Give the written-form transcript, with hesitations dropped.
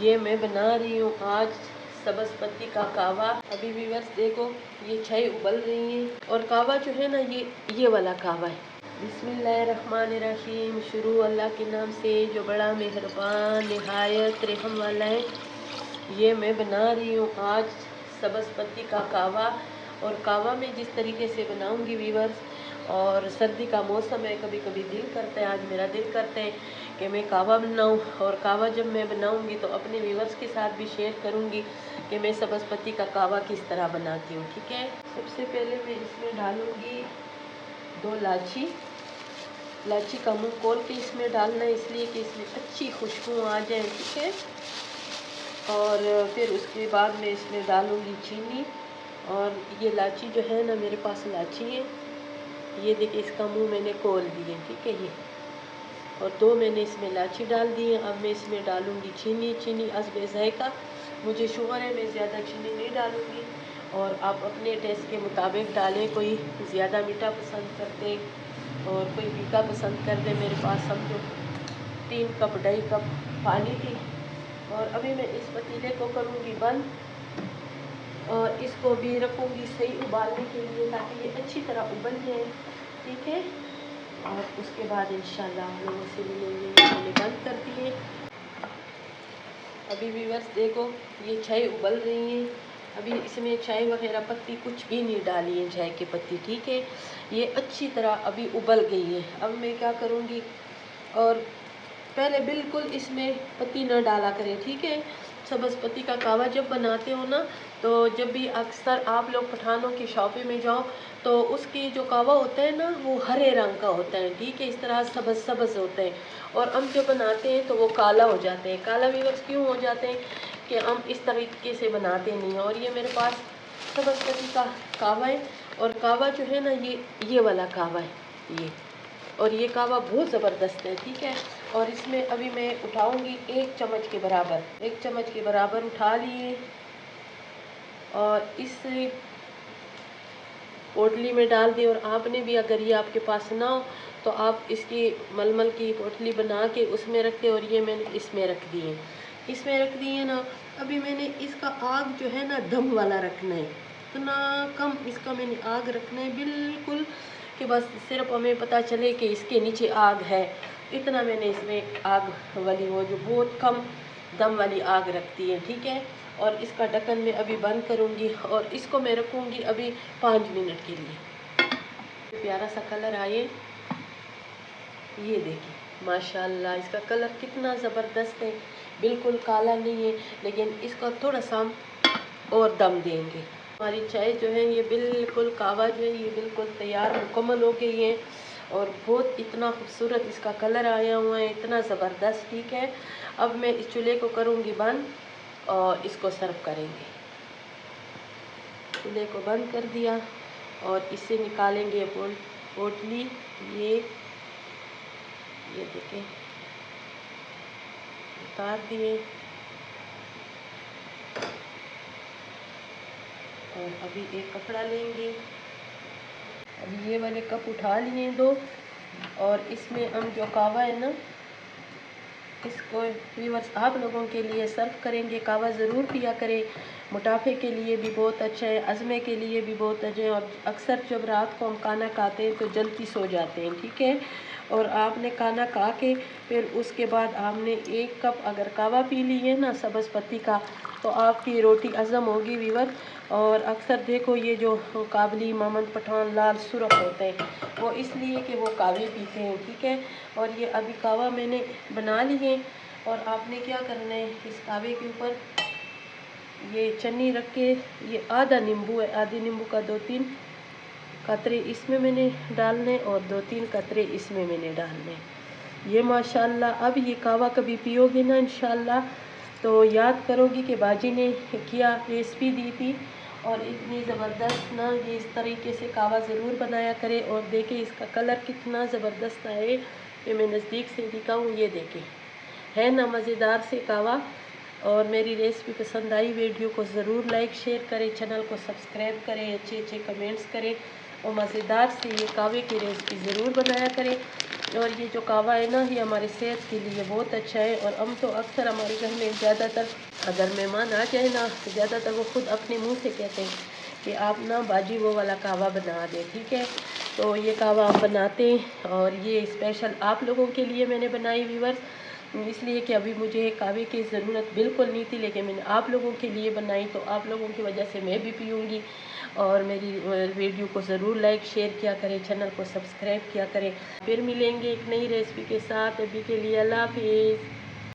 ये मैं बना रही हूँ आज सब्ज़ पत्ती का कहवा। अभी व्यूअर्स देखो ये चाय उबल रही है और कहवा जो है ना ये वाला कहवा है। बिस्मिल्लाहिर्रहमानिर्रहीम। शुरू अल्लाह के नाम से जो बड़ा मेहरबान निहायत रहम वाला है। ये मैं बना रही हूँ आज सब्ज़ पत्ती का कहवा। और कहवा मैं जिस तरीके से बनाऊँगी व्यूअर्स, और सर्दी का मौसम है, कभी कभी दिल करता है, आज मेरा दिल करता है कि मैं कहवा बनाऊँ। और कहवा जब मैं बनाऊँगी तो अपने व्यूअर्स के साथ भी शेयर करूँगी कि मैं सब्ज़ पत्ती का कहवा किस तरह बनाती हूँ। ठीक है, सबसे पहले मैं इसमें डालूँगी 2 इलायची। इलायची का मुँह खोल के इसमें डालना है, इसलिए कि इसमें अच्छी खुशबू आ जाए। ठीक है, और फिर उसके बाद मैं इसमें डालूँगी चीनी। और ये इलायची जो है ना, मेरे पास इलायची है, ये देखिए इसका मुंह मैंने खोल दिए। ठीक है, ये और 2 मैंने इसमें इलायची डाल दी है। अब मैं इसमें डालूँगी चीनी। चीनी हस्बे ज़ायक़ा, मुझे शुगर है, मैं ज़्यादा चीनी नहीं डालूँगी और आप अपने टेस्ट के मुताबिक डालें। कोई ज़्यादा मीठा पसंद करते और कोई फीका पसंद कर दे। मेरे पास समझो 3 कप 2.5 कप पानी थी। और अभी मैं इस पतीले को करूँगी बंद और इसको भी रखूँगी सही उबालने के लिए, ताकि ये अच्छी तरह उबल जाए। ठीक है, और उसके बाद इंशाल्लाह हम लोगों से मिलेंगे। ये मैंने बंद कर दिए। अभी व्यूअर्स देखो ये चाय उबल रही है। अभी इसमें चाय वगैरह पत्ती कुछ भी नहीं डाली है, चाय की पत्ती। ठीक है, ये अच्छी तरह अभी उबल गई है। अब मैं क्या करूँगी, और पहले बिल्कुल इसमें पत्ती न डाला करें। ठीक है, सब्ज़ पत्ती का कहवा जब बनाते हो ना, तो जब भी अक्सर आप लोग पठानों की शॉपे में जाओ तो उसकी जो कहवा होता है ना, वो हरे रंग का होता है। ठीक है, इस तरह सब्ज़ सब्ज़ होता है। और हम जब बनाते हैं तो वो काला हो जाते हैं। काला व्यूअर्स क्यों हो जाते हैं कि हम इस तरीके से बनाते नहीं हैं। और ये मेरे पास सब्ज़ पत्ती का कहवा है, और कहवा जो है ना ये वाला कहवा है ये। और ये कहवा बहुत ज़बरदस्त है। ठीक है, और इसमें अभी मैं उठाऊंगी 1 चम्मच के बराबर, 1 चम्मच के बराबर उठा लिए और इस पोटली में डाल दी। और आपने भी, अगर ये आपके पास ना हो तो आप इसकी मलमल की पोटली बना के उसमें रखते। और ये मैंने इसमें रख दी है, इसमें रख दी है ना। अभी मैंने इसका आग जो है ना दम वाला रखना है, इतना कम इसका मैंने आग रखना है बिल्कुल कि बस सिर्फ हमें पता चले कि इसके नीचे आग है। इतना मैंने इसमें आग वाली, वो जो बहुत कम दम वाली आग रखती है। ठीक है, और इसका ढक्कन मैं अभी बंद करूँगी और इसको मैं रखूँगी अभी 5 मिनट के लिए। प्यारा सा कलर आए, ये देखिए माशाल्लाह इसका कलर कितना ज़बरदस्त है। बिल्कुल काला नहीं है, लेकिन इसका थोड़ा सा और दम देंगे। हमारी चाय जो है ये बिल्कुल कहवा जो है ये बिल्कुल तैयार मुकम्मल हो गई है। और बहुत इतना खूबसूरत इसका कलर आया हुआ है, इतना ज़बरदस्त। ठीक है, अब मैं इस चूल्हे को करूँगी बंद और इसको सर्व करेंगे। चूल्हे को बंद कर दिया और इससे निकालेंगे पोटली। ये देखिए उतार दिए। और अभी एक कपड़ा लेंगे, अभी ये वाले कप उठा लिए 2 और इसमें हम जो कहवा है ना, इसको व्यूअर्स आप लोगों के लिए सर्व करेंगे। कहवा ज़रूर पिया करें, मोटापे के लिए भी बहुत अच्छा है, अज़मे के लिए भी बहुत अच्छा है। और अक्सर जब रात को हम खाना खाते हैं तो जल्दी सो जाते हैं। ठीक है, और आपने खाना खा के फिर उसके बाद आपने 1 कप अगर कहवा पी ली है ना सब्ज़ पत्ती का, तो आपकी रोटी हज़म होगी व्यूअर। और अक्सर देखो ये जो काबली, मोहम्मद पठान, लाल सुरख होते हैं, वो इसलिए कि वो कहवे पीते हैं। ठीक है, और ये अभी कहवा मैंने बना ली है। और आपने क्या करना है, इस कहवे के ऊपर ये चन्नी रख के, ये आधा नींबू है, आधे नींबू का 2-3 कतरे इसमें मैंने डालने और 2-3 कतरे इसमें मैंने डालने। ये माशाल्लाह अब ये कहवा कभी पियोगे ना इंशाल्लाह तो याद करोगी कि बाजी ने क्या रेसिपी दी थी। और इतनी ज़बरदस्त ना, ये इस तरीके से कहवा ज़रूर बनाया करें। और देखिए इसका कलर कितना ज़बरदस्त आए, ये मैं नज़दीक से दिखाऊँ। ये देखिए है ना मज़ेदार से कहवा। और मेरी रेसिपी पसंद आई, वीडियो को ज़रूर लाइक शेयर करें, चैनल को सब्सक्राइब करें, अच्छे अच्छे कमेंट्स करें और मज़ेदार से ये कहवे की रेसिपी ज़रूर बनाया करें। और ये जो कावा है ना, ये हमारे सेहत के लिए बहुत अच्छा है। और हम तो अक्सर हमारे घर में ज़्यादातर अगर मेहमान आ जाए ना, तो ज़्यादातर वो खुद अपने मुंह से कहते हैं कि आप ना बाजी वो वाला कावा बना दें, ठीक है। तो ये कावा हम बनाते हैं और ये स्पेशल आप लोगों के लिए मैंने बनाई व्यूअर्स, इसलिए कि अभी मुझे कावे की ज़रूरत बिल्कुल नहीं थी, लेकिन मैंने आप लोगों के लिए बनाई, तो आप लोगों की वजह से मैं भी पीऊँगी। और मेरी वीडियो को ज़रूर लाइक शेयर किया करें, चैनल को सब्सक्राइब किया करें। फिर मिलेंगे एक नई रेसिपी के साथ, अभी के लिए अल्लाह हाफिज़।